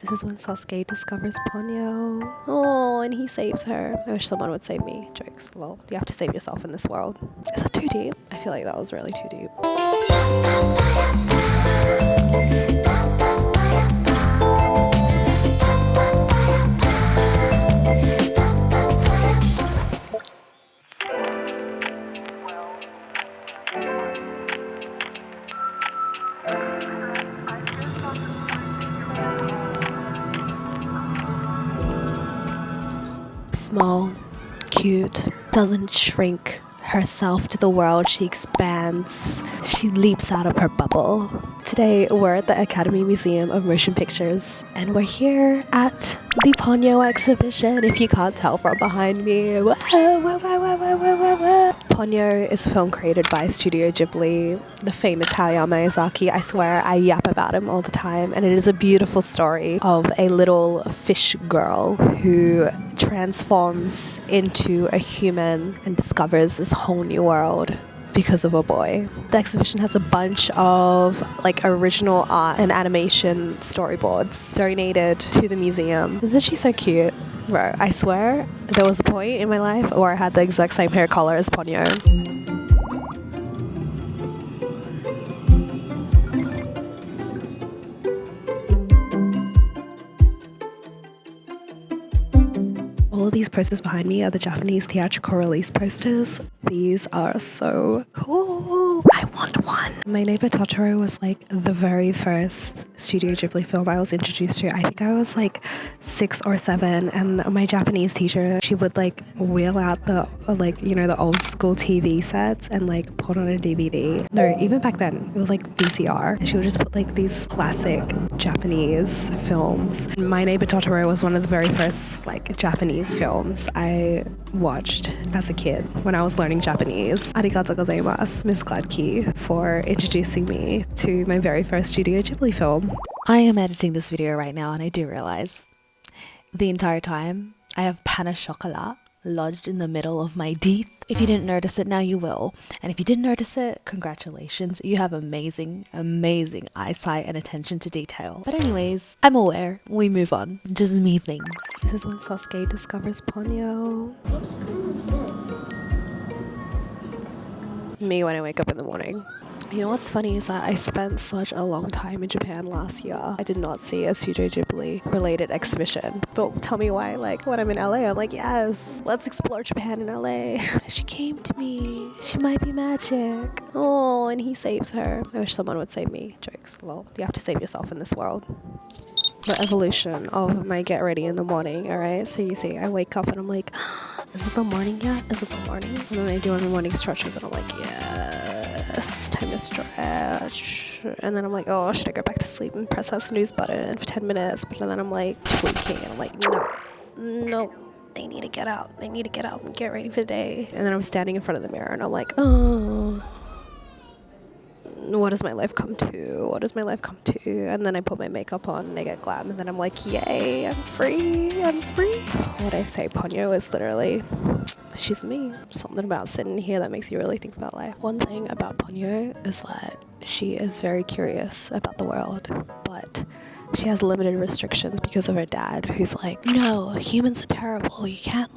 This is when Sasuke discovers Ponyo. Oh, and he saves her. I wish someone would save me. Jokes. Well, you have to save yourself in this world. Is that too deep? I feel like that was really too deep. Small, cute, doesn't shrink herself to the world, she expands, she leaps out of her bubble. Today we're at the Academy Museum of Motion Pictures and we're here at the Ponyo exhibition, if you can't tell from behind me. Ponyo is a film created by Studio Ghibli, the famous Hayao Miyazaki. I swear I yap about him all the time, and it is a beautiful story of a little fish girl who transforms into a human and discovers this whole new world because of a boy. The exhibition has a bunch of original art and animation storyboards donated to the museum. Isn't she so cute? Bro, I swear there was a point in my life where I had the exact same hair color as Ponyo. All these posters behind me are the Japanese theatrical release posters. These are so cool. I want one. My Neighbor Totoro was the very first Studio Ghibli film I was introduced to. I think I was 6 or 7, and my Japanese teacher, she would wheel out the the old school TV sets and put on a DVD. No, even back then it was VCR. And she would just put these classic Japanese films. My Neighbor Totoro was one of the very first Japanese films I watched as a kid when I was learning Japanese. Arigatou gozaimasu, Miss Gladkey, for introducing me to my very first Studio Ghibli film. I am editing this video right now and I do realize the entire time I have pain au chocolat lodged in the middle of my teeth. If you didn't notice it, now you will. And if you didn't notice it, congratulations. You have amazing eyesight and attention to detail. But anyways, I'm aware. We move on. Just me things. This is when Sasuke discovers Ponyo. Looks kind of dead. Me when I wake up in the morning. You know what's funny is that I spent such a long time in Japan last year. I did not see a Studio Ghibli related exhibition. But tell me why, when I'm in LA, I'm yes, let's explore Japan in LA. She came to me. She might be magic. Oh, and he saves her. I wish someone would save me. Jokes. Well, you have to save yourself in this world. The evolution of my get ready in the morning, alright? So you see, I wake up and I'm is it the morning yet? Is it the morning? And then I do my morning stretches and I'm yes, time to stretch. And then I'm oh, should I go back to sleep and press that snooze button for 10 minutes? But then I'm tweaking and I'm no, they need to get out. They need to get out and get ready for the day. And then I'm standing in front of the mirror and I'm oh, what does my life come to? What does my life come to? And then I put my makeup on and I get glam and then I'm yay, I'm free. What I say, Ponyo is literally, she's me. Something about sitting here that makes you really think about life. One thing about Ponyo is that she is very curious about the world, but she has limited restrictions because of her dad, who's no, humans are terrible. You can't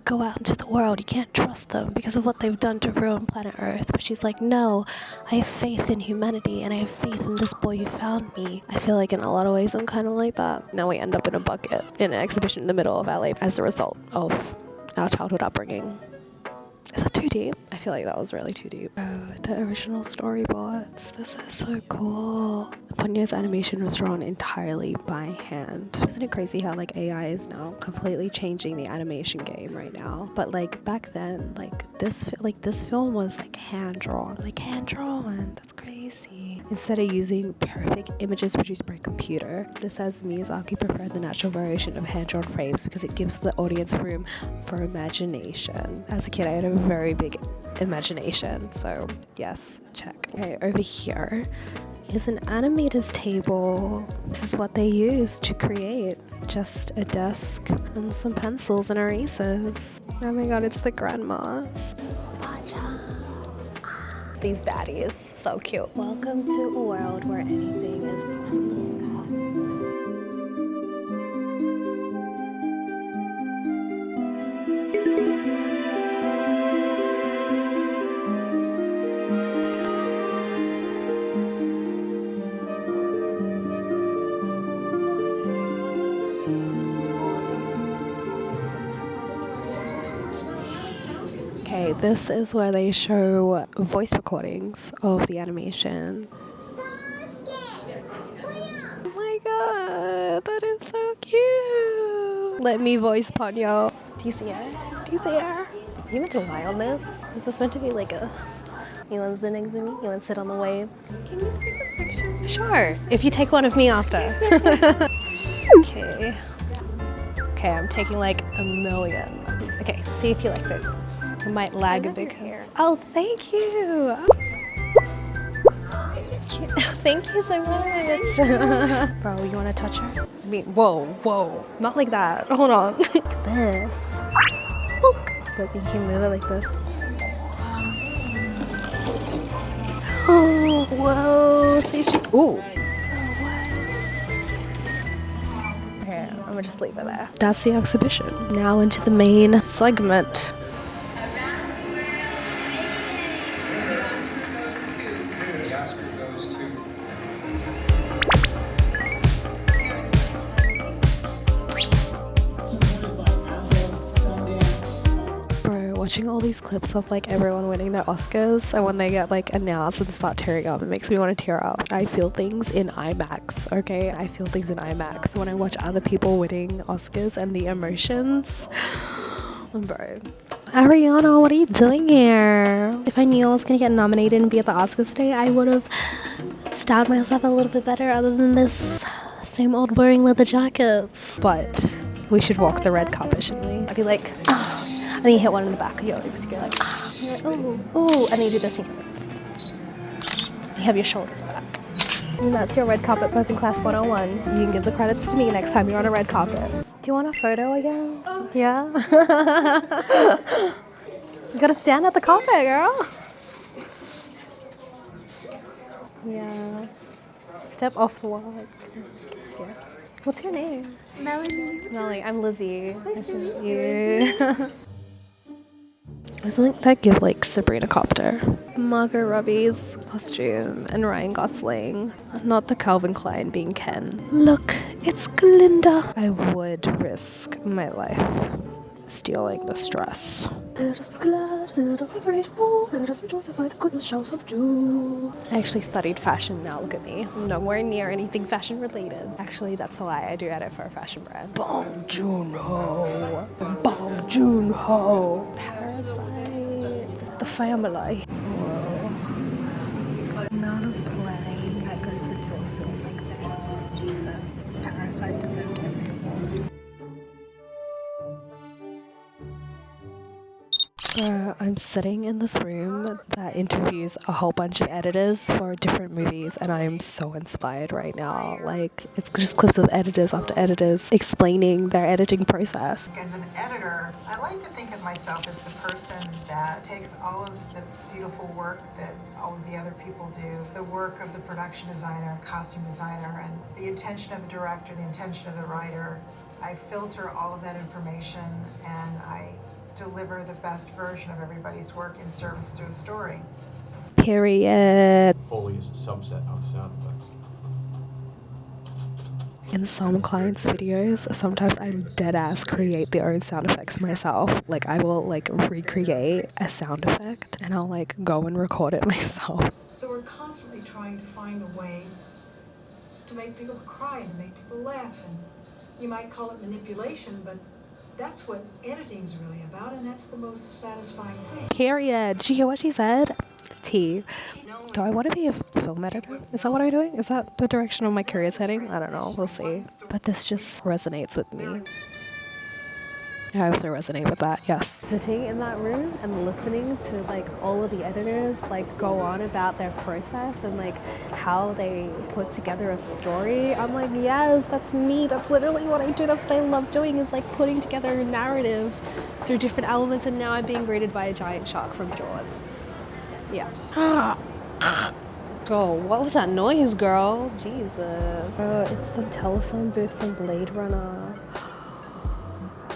go out into the world. You can't trust them because of what they've done to ruin planet Earth. But she's no, I have faith in humanity and I have faith in this boy who found me. I feel in a lot of ways I'm kind of like that. Now we end up in a bucket in an exhibition in the middle of LA as a result of our childhood upbringing. Is that too deep? I feel that was really too deep. Oh, the original storyboards. This is so cool. Ponyo's animation was drawn entirely by hand. Isn't it crazy how AI is now completely changing the animation game right now? But back then, this film was hand drawn. That's crazy. Instead of using perfect images produced by a computer, this says Miyazaki preferred the natural variation of hand-drawn frames because it gives the audience room for imagination. As a kid, I had a very big imagination, so yes, check. Okay, over here is an animator's table. This is what they use to create. Just a desk and some pencils and erasers. Oh my god, it's the grandmas. These baddies, so cute. Welcome to a world where anything is possible. this is where they show voice recordings of the animation. Oh my god, that is so cute. Let me voice Ponyo. Do you see her? Do you see her? You meant to lie on this? Is this meant to be like a... You want to sit next to me? You want to sit on the waves? Can you take a picture? Sure, if you take one of me after. Okay. Okay, I'm taking like a million. Okay, see if you like those ones. It might lag a bit. Oh, thank you. Thank you so much. Bro, you want to touch her? I mean, whoa. Not like that. Hold on. Like this. Look, you can move it like this. Oh, whoa. See, she... Ooh. Okay, I'm gonna just leave it there. That's the exhibition. Now into the main segment. Watching all these clips of like everyone winning their Oscars, and when they get like announced and start tearing up, it makes me want to tear up. I feel things in IMAX, okay? I feel things in IMAX when I watch other people winning Oscars and the emotions. Bro. Ariana, what are you doing here? If I knew I was gonna get nominated and be at the Oscars today, I would have styled myself a little bit better other than this same old boring leather jackets. But we should walk the red carpet, shouldn't we? I'd be like, and then you hit one in the back of your legs. You're like, you're like, ooh, and then you do this. And you have your shoulders back. And that's your red carpet posing class 101. You can give the credits to me next time you're on a red carpet. Do you want a photo again? Yeah? You gotta stand at the carpet, girl. Yeah. Step off the wall. Yeah. What's your name? Melly. I'm Lizzie. Nice to meet you. Doesn't that give like Sabrina Copter? Margot Robbie's costume and Ryan Gosling. Not the Calvin Klein being Ken. Look, it's Glinda. I would risk my life stealing this dress. Let us be glad, let us be grateful, let us rejoice the goodness shall subdue. I actually studied fashion now, look at me. Nowhere near anything fashion related. Actually, that's a lie, I do edit for a fashion brand. Bong Joon-ho. Bong Joon-ho. Parasite. The family. Whoa. The amount of planning that goes into a film like this. Jesus. Parasite deserved every award. I'm sitting in this room that interviews a whole bunch of editors for different movies, and I'm so inspired right now. Like, it's just clips of editors after editors explaining their editing process. As an editor, I like to think of myself as the person that takes all of the beautiful work that all of the other people do, the work of the production designer, costume designer, and the intention of the director, the intention of the writer. I filter all of that information, and I deliver the best version of everybody's work in service to a story. Period. Foley is a subset of sound effects. In some clients' videos, sometimes I dead-ass create their own sound effects myself. Like, I will, like, recreate a sound effect, and I'll, like, go and record it myself. So we're constantly trying to find a way to make people cry and make people laugh, and you might call it manipulation, but that's what editing's really about, and that's the most satisfying thing. Period. Did you hear what she said? T. Do I want to be a film editor? Is that what I'm doing? Is that the direction of my career is heading? I don't know. We'll see. But this just resonates with me. I also resonate with that, yes. Sitting in that room and listening to like all of the editors like go on about their process and like how they put together a story, I'm like, yes, that's me. That's literally what I do. That's what I love doing, is like putting together a narrative through different elements, and now I'm being greeted by a giant shark from Jaws. Yeah. Oh, what was that noise, girl? Jesus. Oh, it's the telephone booth from Blade Runner.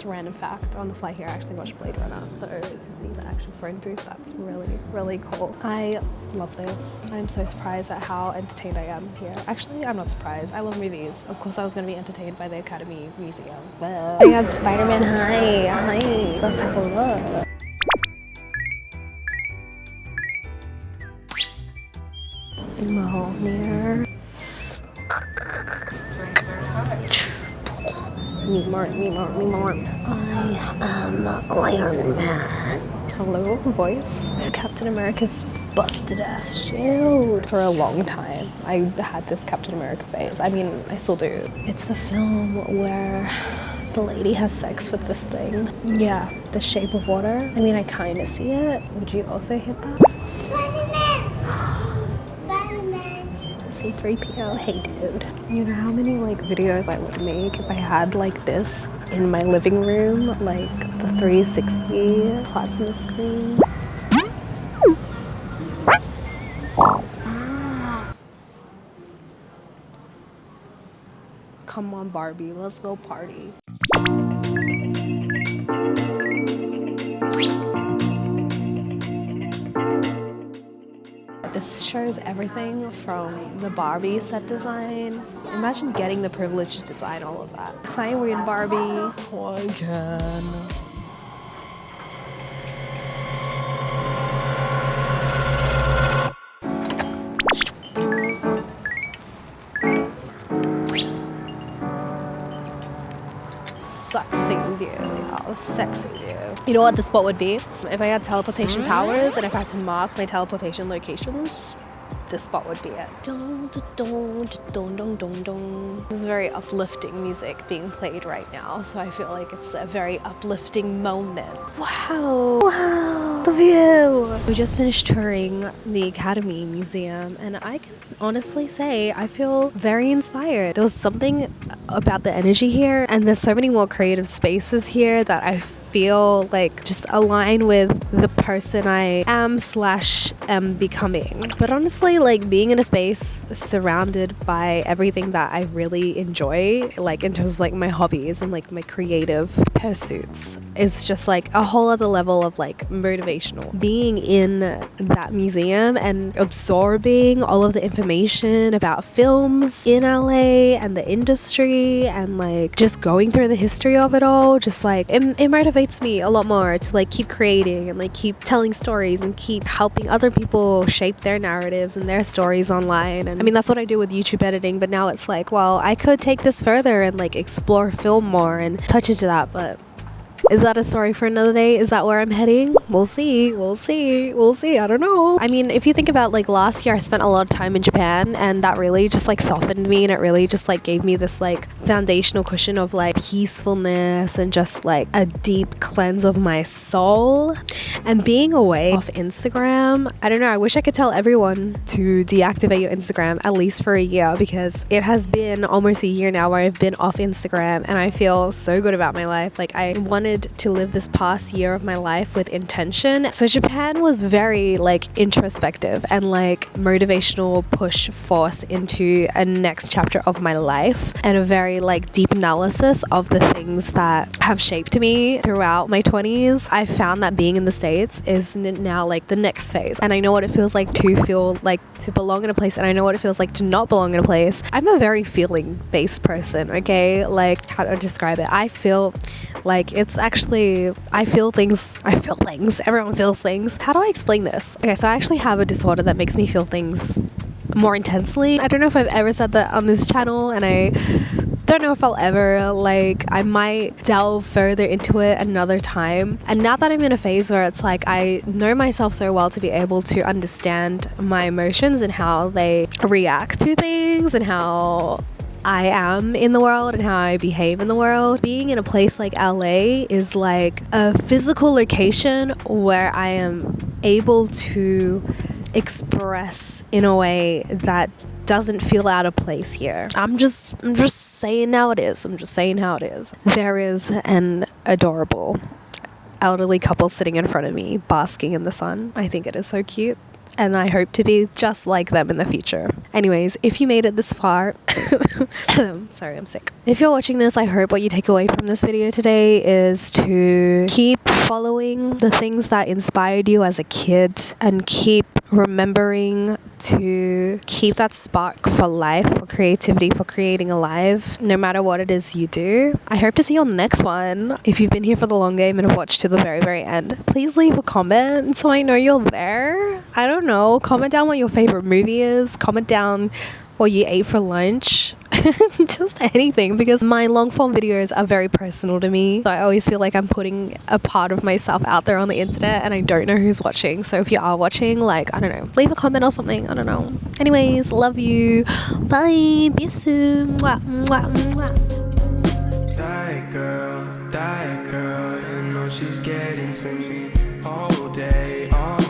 Random fact on the fly here, I actually watched Blade Runner, so to see the actual phone booth, that's really, really cool. I love this. I'm so surprised at how entertained I am here. Actually, I'm not surprised. I love movies. Of course I was going to be entertained by the Academy Museum. But I got Spider-Man. Hi. Let's have a look. Mjolnir. Me more. I am Iron Man. Hello, voice. Captain America's busted ass shield. For a long time, I had this Captain America phase. I mean, I still do. It's the film where the lady has sex with this thing. Yeah, The Shape of Water. I mean, I kind of see it. Would you also hit that? C3PO, hey dude. You know how many like videos I would make if I had like this in my living room, like the 360 plasma screen? Come on, Barbie, let's go party. This shows everything from the Barbie set design. Imagine getting the privilege to design all of that. Hi, weird Barbie. Oh, again. Sexy view, y'all. Sexy view. You know what the spot would be? If I had teleportation powers and if I had to mark my teleportation locations, this spot would be it. This is very uplifting music being played right now, so I feel like it's a very uplifting moment. Wow. Wow. The view. We just finished touring the Academy Museum, and I can honestly say I feel very inspired. There was something about the energy here, and there's so many more creative spaces here that I feel like just align with the person I am/am becoming. But honestly, like being in a space surrounded by everything that I really enjoy, like in terms of like my hobbies and like my creative pursuits, is just like a whole other level of like motivational. Being in that museum and absorbing all of the information about films in LA and the industry and like just going through the history of it all, just like it motivates me a lot more to like keep creating and like keep telling stories and keep helping other people shape their narratives and their stories online. And I mean, that's what I do with YouTube editing, but now it's like, well, I could take this further and like explore film more and touch into that, but is that a story for another day? Is that where I'm heading? We'll see. I don't know. I mean, if you think about like last year, I spent a lot of time in Japan, and that really just like softened me, and it really just like gave me this like foundational cushion of like peacefulness and just like a deep cleanse of my soul. And being away off Instagram, I don't know, I wish I could tell everyone to deactivate your Instagram at least for a year, because it has been almost a year now where I've been off Instagram and I feel so good about my life. Like I wanted to live this past year of my life with intention. So Japan was very like introspective and like motivational push force into a next chapter of my life, and a very like deep analysis of the things that have shaped me throughout my 20s. I found that being in the States is now like the next phase, and I know what it feels like to feel like to belong in a place, and I know what it feels like to not belong in a place. I'm a very feeling based person, okay? Like, how to describe it? I feel like it's actually, I feel things, everyone feels things. How do I explain this? Okay, so I actually have a disorder that makes me feel things more intensely. I don't know if I've ever said that on this channel, and I don't know if I'll ever, like, I might delve further into it another time. And now that I'm in a phase where it's like I know myself so well to be able to understand my emotions and how they react to things and how I am in the world and how I behave in the world. Being in a place like LA is like a physical location where I am able to express in a way that doesn't feel out of place here. I'm just saying how it is. There is an adorable elderly couple sitting in front of me basking in the sun. I think it is so cute, and I hope to be just like them in the future. Anyways, if you made it this far, sorry, I'm sick. If you're watching this, I hope what you take away from this video today is to keep following the things that inspired you as a kid, and keep remembering to keep that spark for life, for creativity, for creating alive, no matter what it is you do. I hope to see you on the next one. If you've been here for the long game and have watched to the very, very end, please leave a comment so I know you're there. I don't know, comment down what your favorite movie is, comment down what you ate for lunch. Just anything, because my long form videos are very personal to me. So I always feel like I'm putting a part of myself out there on the internet and I don't know who's watching. So if you are watching, like, I don't know, leave a comment or something. I don't know. Anyways, love you. Bye. Be soon. Mwah, mwah, mwah. Die girl, you know she's getting to me all day, all